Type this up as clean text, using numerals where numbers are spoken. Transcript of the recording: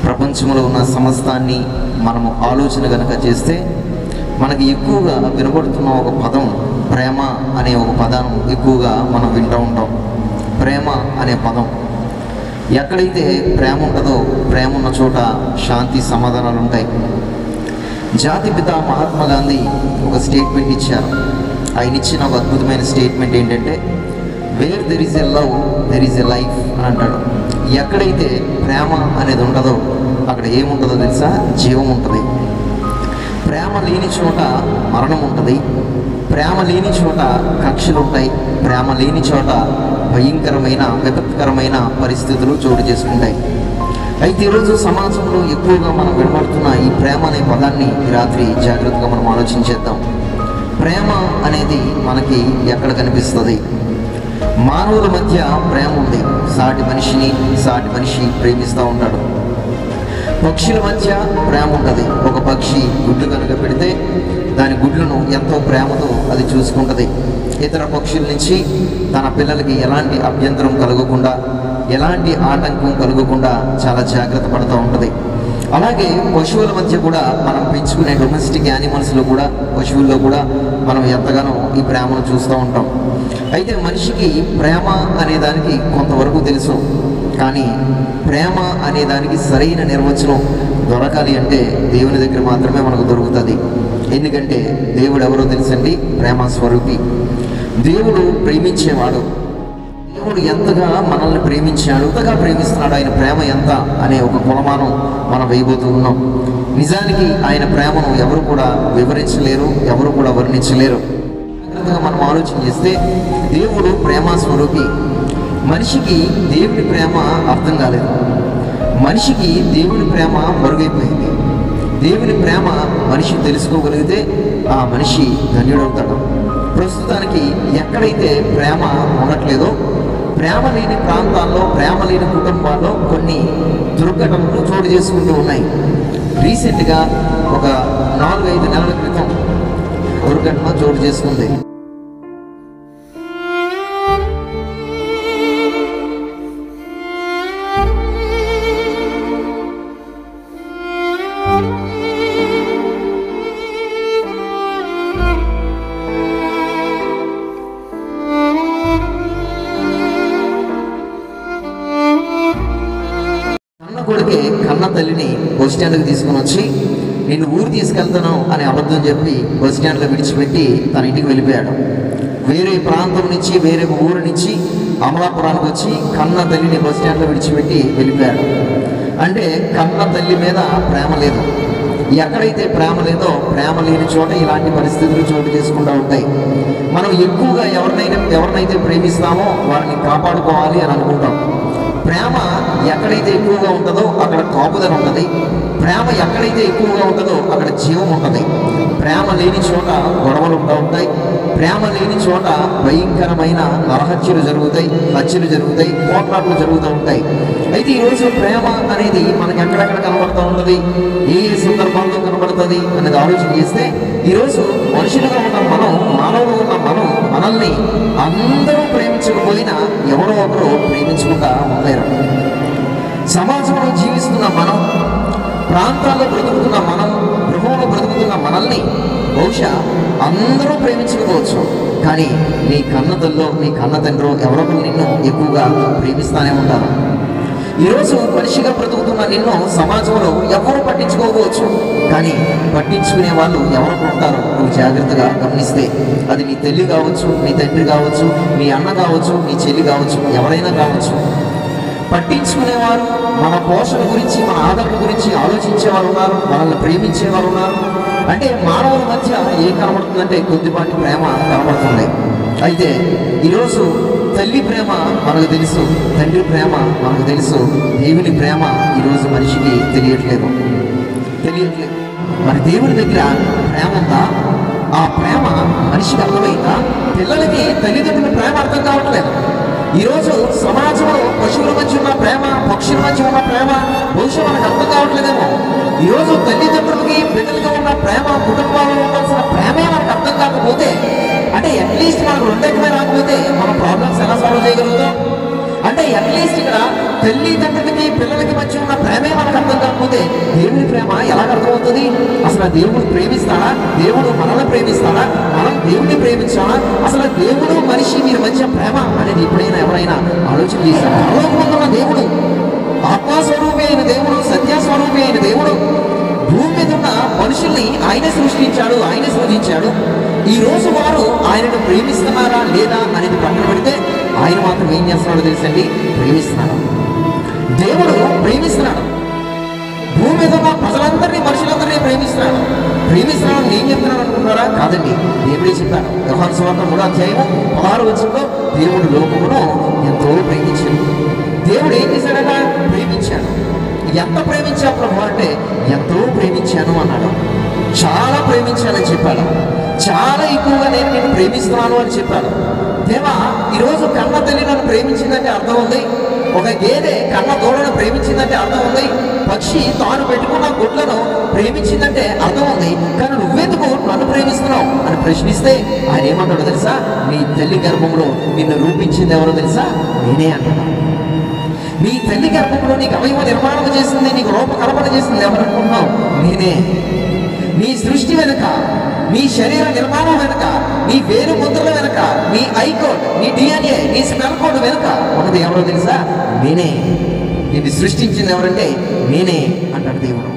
ప్రపంచంలో ఉన్న సమస్తాన్ని మనము ఆలోచన కనుక చేస్తే మనకి ఎక్కువగా వినబడుతున్న ఒక పదం ప్రేమ అనే ఒక పదం ఎక్కువగా మనం వింటూ ఉంటాం. ప్రేమ అనే పదం, ఎక్కడైతే ప్రేమ ఉంటుందో ప్రేమ ఉన్న చోట శాంతి సమాధానాలు ఉంటాయి. జాతిపిత మహాత్మా గాంధీ ఒక స్టేట్మెంట్ ఇచ్చారు. ఆయన ఇచ్చిన ఒక అద్భుతమైన స్టేట్మెంట్ ఏంటంటే, where there is a love there is a life అని అంటాడు. ఎక్కడైతే ప్రేమ అనేది ఉంటుందో అక్కడ ఏముంటుందో తెలుసా? జీవం ఉంటుంది. ప్రేమ లేని చోట మరణం ఉంటుంది. ప్రేమ లేని చోట కక్షలు ఉంటాయి. ప్రేమ లేని చోట భయంకరమైన విపత్కరమైన పరిస్థితులు చోటు చేసుకుంటాయి. అయితే ఈరోజు సమాజంలో ఎక్కువగా మనం వినబడుతున్న ఈ ప్రేమ అనే పదాన్ని ఈ రాత్రి జాగ్రత్తగా మనం ఆలోచించేద్దాం. ప్రేమ అనేది మనకి ఎక్కడ కనిపిస్తుంది? మానవుల మధ్య ప్రేమ ఉంది. సాటి మనిషి ప్రేమిస్తూ ఉంటాడు. పక్షుల మధ్య ప్రేమ ఉంటుంది. ఒక పక్షి గుడ్లు కనుక పెడితే దాని గుడ్లను ఎంతో ప్రేమతో అది చూసుకుంటుంది. ఇతర పక్షుల నుంచి తన పిల్లలకి ఎలాంటి అభ్యంతరం కలగకుండా, ఎలాంటి ఆటంకం కలగకుండా చాలా జాగ్రత్త పడుతూ ఉంటుంది. అలాగే పశువుల మధ్య కూడా మనం పెంచుకునే డొమెస్టిక్ యానిమల్స్లో కూడా, పశువుల్లో కూడా మనం ఎంతగానో ఈ ప్రేమను చూస్తూ ఉంటాం. అయితే మనిషికి ప్రేమ అనేదానికి కొంతవరకు తెలుసు, కానీ ప్రేమ అనేదానికి సరైన నిర్వచనం దొరకాలి అంటే దేవుని దగ్గర మాత్రమే మనకు దొరుకుతుంది. ఎందుకంటే దేవుడు ఎవరో తెలుసండి? ప్రేమ స్వరూపి. దేవుడు ప్రేమించేవాడు. దేవుడు ఎంతగా మనల్ని ప్రేమించాడు, ఎంతగా ప్రేమిస్తున్నాడు, ఆయన ప్రేమ ఎంత అనే ఒక కొలమానం మనం వేయబోతూ ఉన్నాం. నిజానికి ఆయన ప్రేమను ఎవరు కూడా వివరించలేరు, ఎవరు కూడా వర్ణించలేరు. జాగ్రత్తగా మనం ఆలోచన చేస్తే దేవుడు ప్రేమ స్వరూపి. మనిషికి దేవుని ప్రేమ అర్థం కాలేదు. మనిషికి దేవుని ప్రేమ మరుగైపోయింది. దేవుని ప్రేమ మనిషి తెలుసుకోగలిగితే ఆ మనిషి ధన్యుడవుతాడు. ప్రస్తుతానికి ఎక్కడైతే ప్రేమ ఉండట్లేదో, ప్రేమ లేని ప్రాంతాల్లో, ప్రేమ లేని కుటుంబాల్లో కొన్ని దుర్ఘటనలు చోటు చేసుకుంటూ ఉన్నాయి. రీసెంట్గా ఒక 4-5 నెలల క్రితం దుర్ఘటన చోటు చేసుకుంది. కొడుకే కన్న తల్లిని బస్ స్టాండ్కి తీసుకుని వచ్చి, నేను ఊరు తీసుకెళ్తాను అని అబద్ధం చెప్పి బస్ స్టాండ్లో విడిచిపెట్టి తన ఇంటికి వెళ్ళిపోయాడు. వేరే ప్రాంతం నుంచి, వేరే ఊరు నుంచి అమలాపురానికి వచ్చి కన్న తల్లిని బస్ స్టాండ్లో విడిచిపెట్టి వెళ్ళిపోయాడు. అంటే కన్న తల్లి మీద ప్రేమ లేదు. ఎక్కడైతే ప్రేమ లేదో, ప్రేమ లేని చోట ఇలాంటి పరిస్థితులు చోటు చేసుకుంటూ ఉంటాయి. మనం ఎక్కువగా ఎవరినైతే ప్రేమిస్తామో వారిని కాపాడుకోవాలి అని అనుకుంటాం. ప్రేమ ఎక్కడైతే ఎక్కువగా ఉంటుందో అక్కడ కాపుదల ఉంటుంది. ప్రేమ ఎక్కడైతే ఎక్కువగా ఉంటుందో అక్కడ జీవం ఉంటుంది. ప్రేమ లేని చోట గొడవలు ఉంటూ ఉంటాయి. ప్రేమ లేని చోట భయంకరమైన నరహత్యలు జరుగుతాయి, హత్యలు జరుగుతాయి, పోట్లాట్లు జరుగుతూ ఉంటాయి. అయితే ఈరోజు ప్రేమ అనేది మనకి ఎక్కడెక్కడ కనబడుతూ ఉంటుంది, ఏ సందర్భాల్లో కనబడుతుంది అనేది ఆలోచన చేస్తే, ఈరోజు మనుషులుగా ఉన్న మనం, మానవులు ఉన్న మనం, మనల్ని అందరూ ప్రేమించకపోయినా ఎవరో ఒకరు ప్రేమించుకుంటా ఉంటారు. సమాజంలో జీవిస్తున్న మనం, ప్రాంతాల్లో బ్రతుకుతున్న మనం, గృహంలో బ్రతుకుతున్న మనల్ని బహుశా అందరూ ప్రేమించకపోవచ్చు, కానీ నీ కన్నతల్లో, నీ కన్న తండ్రో ఎవరొకరు నిన్ను ఎక్కువగా ప్రేమిస్తానే ఉంటారు. ఈరోజు మనిషిగా బ్రతుకుతున్న నిన్ను సమాజంలో ఎవరు పట్టించుకోవచ్చు, కానీ పట్టించుకునే వాళ్ళు ఎవరొకరు ఉంటారు. నువ్వు జాగ్రత్తగా గమనిస్తే అది నీ తల్లి కావచ్చు, నీ తండ్రి కావచ్చు, నీ అన్న కావచ్చు, నీ చెల్లి కావచ్చు, ఎవరైనా కావచ్చు. పట్టించుకునేవారు, మన పోషణ గురించి, మన ఆదరణ గురించి ఆలోచించేవారు ఉన్నారు, మనల్ని ప్రేమించేవారు ఉన్నారు. అంటే మానవుల మధ్య ఏం కనబడుతుందంటే కొద్దిపాటి ప్రేమ కనబడుతుంది. అయితే ఈరోజు తల్లి ప్రేమ మనకు తెలుసు, తండ్రి ప్రేమ మనకు తెలుసు, దేవుని ప్రేమ ఈరోజు మనిషికి తెలియట్లేదు. మరి దేవుని దగ్గర ప్రేమ ఉందా? ఆ ప్రేమ మనిషికి అర్థమైందా? పిల్లలకి తల్లిదండ్రుల ప్రేమ అర్థం కావట్లేదు. ఈరోజు సమాజంలో పశువుల మధ్య ఉన్న ప్రేమ, పక్షుల మధ్య ఉన్న ప్రేమ బహుశా మనకు అర్థం కావట్లేదేమో. ఈరోజు తల్లిదండ్రులకి బిడ్డలకి ఉన్న ప్రేమ, కుటుంబాల్లో ఉండాల్సిన ప్రేమే మనకు అర్థం కాకపోతే, అంటే అట్లీస్ట్ మనకు రెండెక్కమే రాకపోతే మన ప్రాబ్లమ్స్ ఎలా సాల్వ్ చేయగలుగుతాం? అంటే అట్లీస్ట్ ఇక్కడ తల్లిదండ్రులకి పిల్లలకి మధ్య ఉన్న ప్రేమే మనకు అర్థం కాకపోతే దేవుని ప్రేమ ఎలా అర్థమవుతుంది? అసలు దేవుడు ప్రేమిస్తాడా? దేవుడు మనల్ని ప్రేమిస్తాడా? మనం దేవుడిని ప్రేమించాలా? అసలు దేవుడు మనిషి వీరి మధ్య ప్రేమ అనేది ఎప్పుడైనా ఎవరైనా ఆలోచన చేశారు? పరలోకమందున్న దేవుడు, ఆత్మస్వరూపి అయిన దేవుడు, సత్యస్వరూపి అయిన దేవుడు భూమి మీద ఉన్న మనుషుల్ని ఆయన సృష్టించాడు, ఆయన సృజించాడు. ఈ రోజు వారు ఆయనను ప్రేమిస్తున్నారా లేదా అనేది పక్కన పెడితే ఆయన మాత్రం ఏం చేస్తున్నాడో తెలుసండి, ప్రేమిస్తున్నాడు. దేవుడు ప్రేమిస్తున్నాడు. భూమి మీద ఉన్న ప్రజలందరినీ, మనుషులందరినీ ప్రేమిస్తున్నాడు. ప్రేమిస్తున్నాడు నేను చెప్తున్నాడు అనుకుంటున్నారా? కాదండి, దేవుడే చెప్పాడు. యోహాను సువార్త 3:16 దేవుడు లోకమును ఎంతో ప్రేమించాడు. దేవుడు ఏం చేశాడట? ప్రేమించాడు. ఎంత ప్రేమించా ప్రభు అంటే ఎంతో ప్రేమించాను అన్నాడు. చాలా ప్రేమించానని చెప్పాడు. చాలా ఎక్కువగా నేను నిన్ను ప్రేమిస్తున్నాను అని చెప్పాడు. దేవా, ఈరోజు కన్న తల్లి నన్ను ప్రేమించిందంటే అర్థం ఉంది. ఒక గేదె కన్న దూడను ప్రేమించిందంటే అర్థం ఉంది. పక్షి తాను పెట్టుకున్న గుడ్లను ప్రేమించిందంటే అర్థం ఉంది. కానీ నువ్వెందుకు నన్ను ప్రేమిస్తున్నావు అని ప్రశ్నిస్తే ఆయన ఏమంటాడు తెలుసా? నీ తల్లి గర్భంలో నిన్ను రూపించింది ఎవరో తెలుసా? నేనే అంటున్నాను. నీ తల్లి గర్భంలో నీకు అవయవ నిర్మాణం చేసింది, నీకు రూపకల్పన చేసింది ఎవరనుకుంటున్నావు? నేనే. నీ సృష్టి వెనుక, నీ శరీర నిర్మాణం వెనుక, నీ వేరు ముద్రల వెనుక, నీ ఐకోడ్, నీ DNA, నీ స్పెల్ కోడ్ వెనుక ఉన్నది ఎవరో తెలుసా? నేనే. ఇది సృష్టించింది ఎవరంటే నేనే అంటాడు దేవుడు.